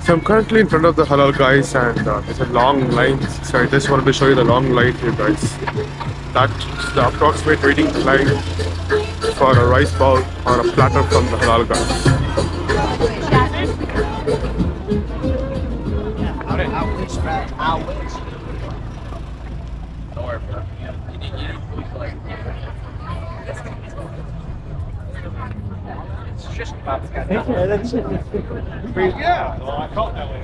So I'm currently in front of the halal guys and there's a long line. So I just wanted to show you the long line here guys. That's the approximate waiting line for a rice bowl or a platter from the halal guys. I wish, man. I wish. Don't worry, bro. It's just about to get yeah, well, I felt that way.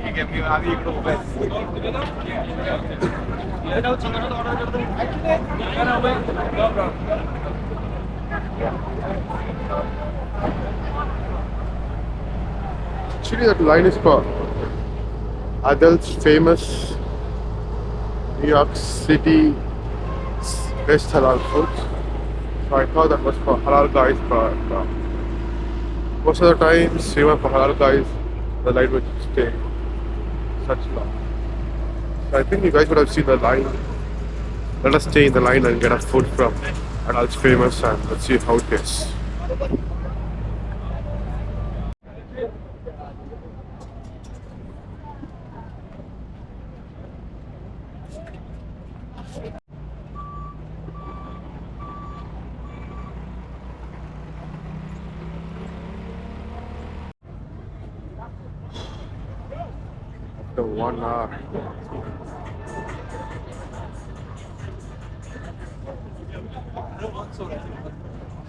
You give me a little bit. Actually that line is for Adele's famous New York City best halal food. So I thought that was for halal guys, but most of the times even for halal guys the line would stay such long. So I think you guys would have seen the line. Let us stay in the line and get our food from Adele's famous and let's see how it is. After 1 hour.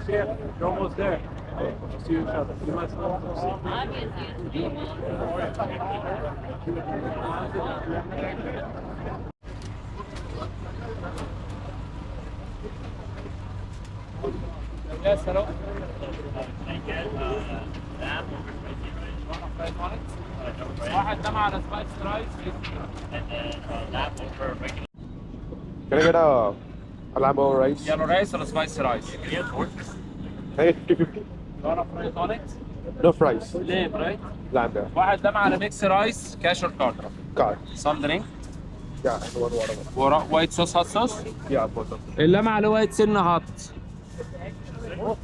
You're almost there. See each other. You must Yes, hello. واحد ده على سبايس رايس. Can I get a lamb rice? Yellow rice or spicy rice? Can I get 50-50? You want fries on it? No fries. Lamb, right? Lamb, yeah. واحد ده على ميكس رايس كاش اور كارد. Card. Some drink. Yeah, and one water. وايت صوص هات صوص. Yeah, both of them. اللي مع الوايت سنة هات.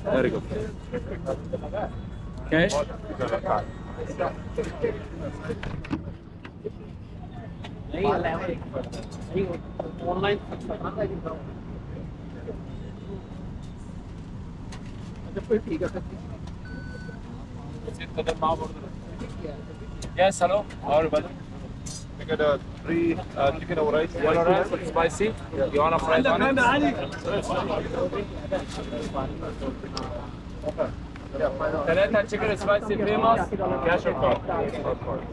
There you go. كاش. Card. Yes, hello. How are you, brother? I get 3 chicken over rice. Yellow rice with spicy. You want a fries on it? ثلاثة chicken spicy famous cash or card.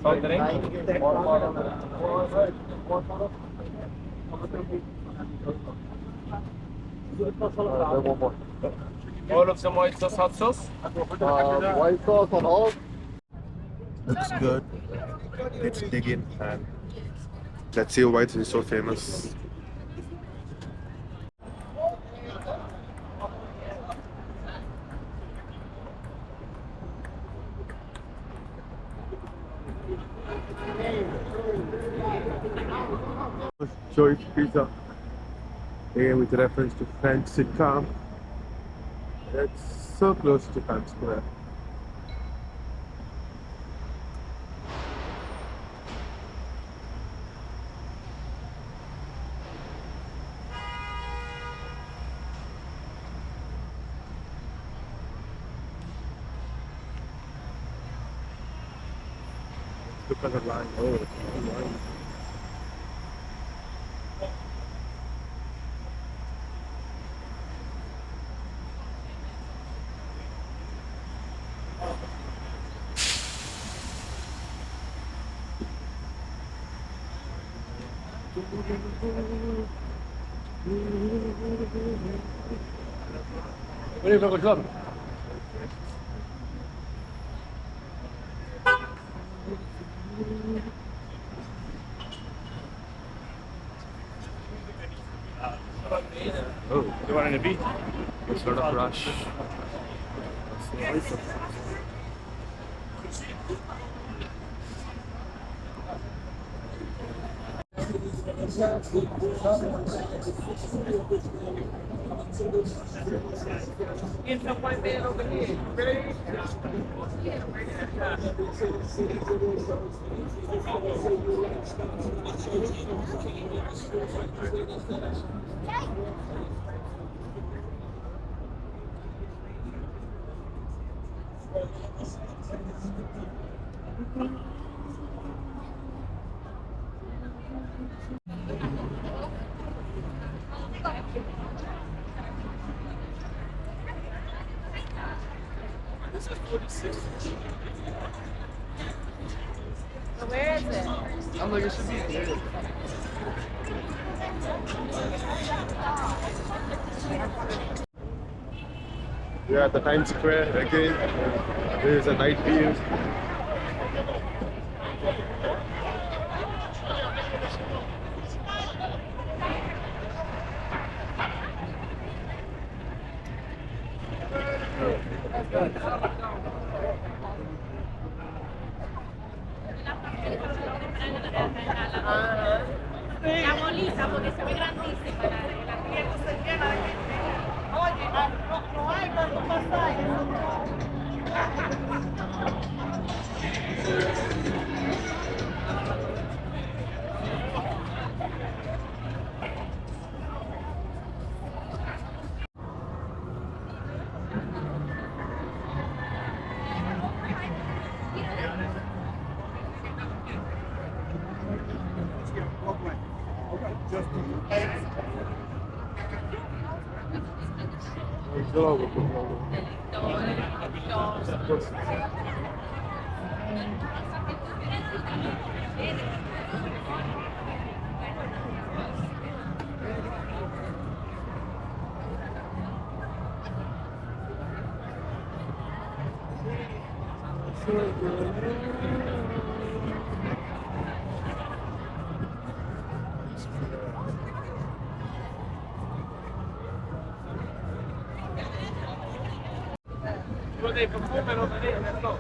Some drink. One more. All of them white sauce, hot sauce. White sauce on all. Looks good. Let's dig in and let's see why it is so famous. Choice pizza. Again with reference to French sitcom. It's so close to Times Square. Look at the line. Oh, it's a long line. What are you looking for? Oh, You want in a beach? it's sort of rush. This is 46. So where is it? I'm like, it should be there. We're at the Times Square again. There is a night view. La bolita, porque se ve grandísima. La cliente se llena de gente. Oye, no hay cuando pasajes. Well, they perform it over there. Let's go.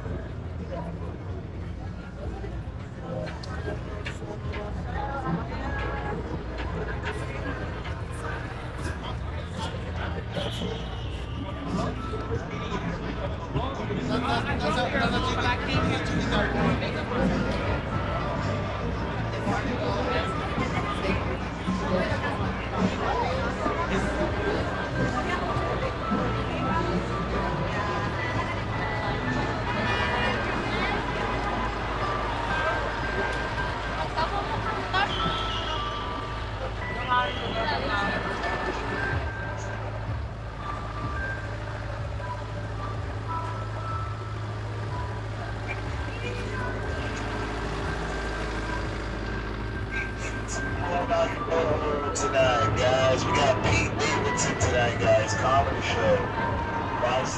Tonight, guys, we got Pete Davidson tonight, guys. Comedy show. Guys,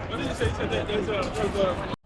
What did you say? You said that there's a...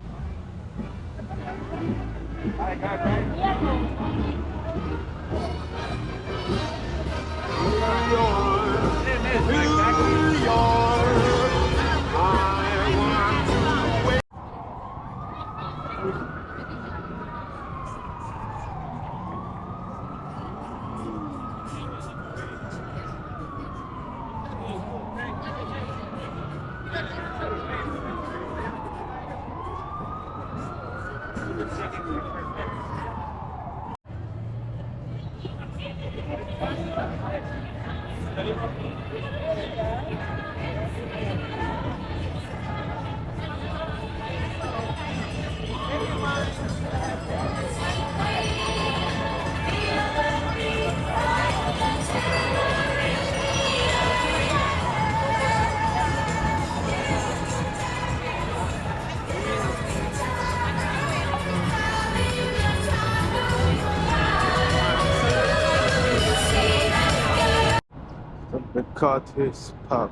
The Curtis pub,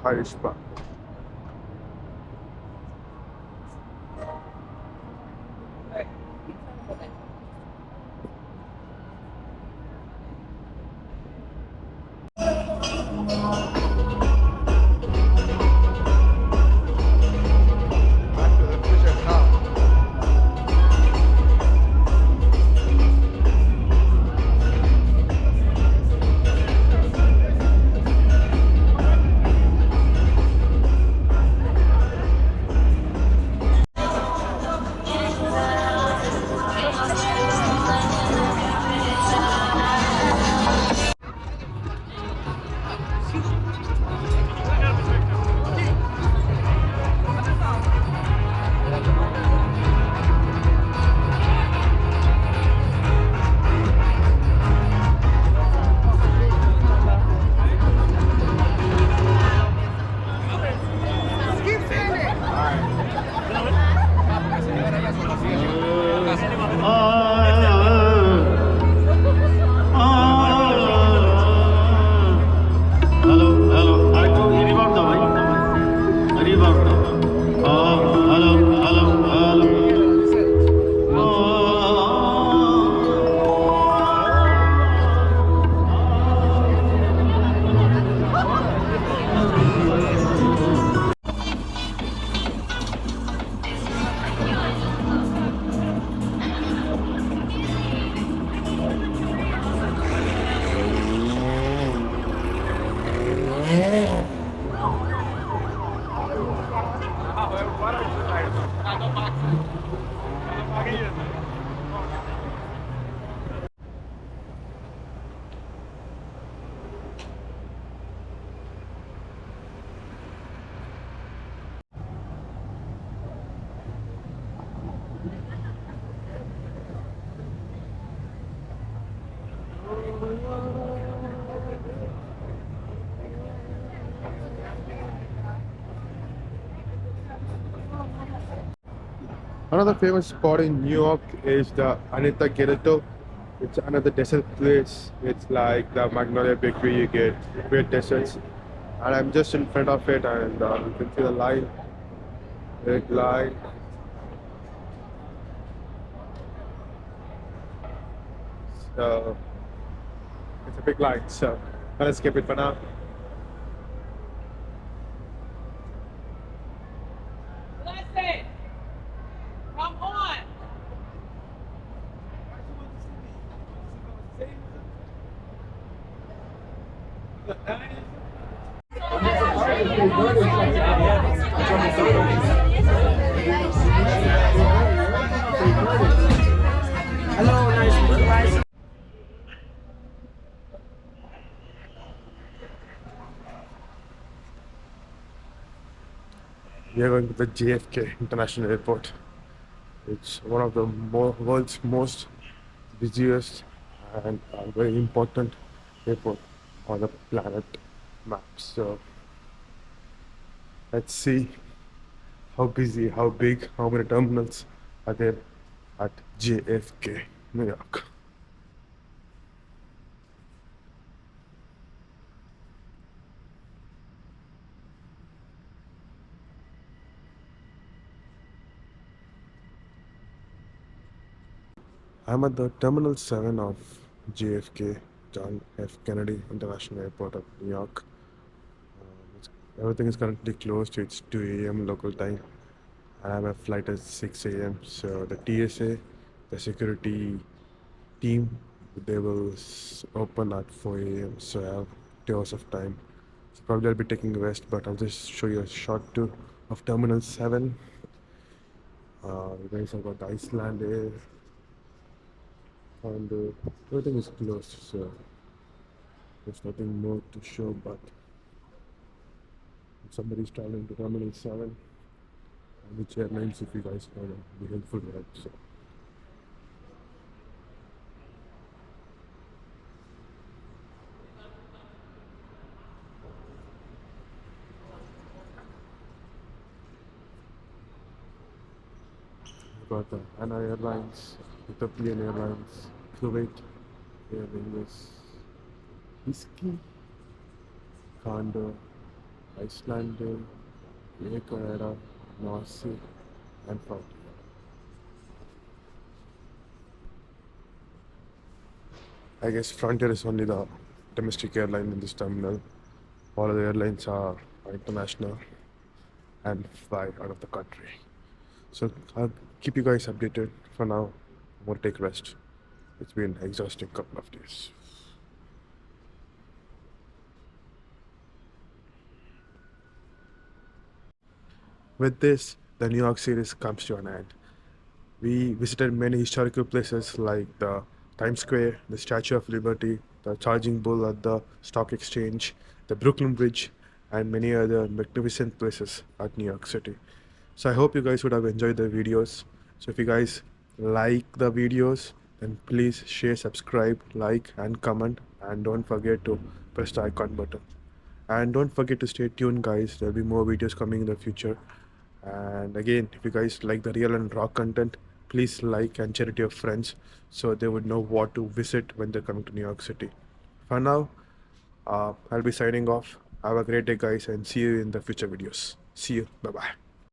the Irish pub. Another famous spot in New York is the Anita Gelato. It's another dessert place. It's like the Magnolia Bakery. You get great desserts, and I'm just in front of it, and you can see the line, big line. So it's a big line. So let's skip it for now. Listen, come on. Hello, nice to meet you guys. We are going to the JFK International Airport. It's one of the world's most busiest and very important airport on the planet map. So let's see how busy, how big, how many terminals are there at JFK, New York. I'm at the Terminal 7 of JFK, John F. Kennedy International Airport of New York. Everything is currently closed. It's 2 a.m. local time. I have a flight at 6 a.m. So the TSA, the security team, they will open at 4 a.m. So I have 2 hours of time. So probably I'll be taking a rest, but I'll just show you a short tour of Terminal 7. You guys have got Iceland Air, and everything is closed, so there's nothing more to show. But if somebody's traveling to Terminal 7, which airlines, if you guys know, that would be helpful, right? So we've got the Anna Airlines, Ethiopian Airlines, Kuwait Airlines, Whiskey, Condor, Icelandair, Air, NYC, and Frontier. I guess Frontier is only the domestic airline in this terminal. All other airlines are international and fly out of the country. So I'll keep you guys updated. For now, I'm gonna take rest. It's been an exhausting couple of days. With this, the New York series comes to an end. We visited many historical places like the Times Square, the Statue of Liberty, the Charging Bull at the Stock Exchange, the Brooklyn Bridge, and many other magnificent places at New York City. So I hope you guys would have enjoyed the videos. So if you guys like the videos, then please share, subscribe, like, and comment, and don't forget to press the icon button. And don't forget to stay tuned, guys. There'll be more videos coming in the future. And again, if you guys like the real and raw content, please like and share it to your friends so they would know what to visit when they're coming to New York City. For now, I'll be signing off. Have a great day, guys, and see you in the future videos. See you. Bye bye.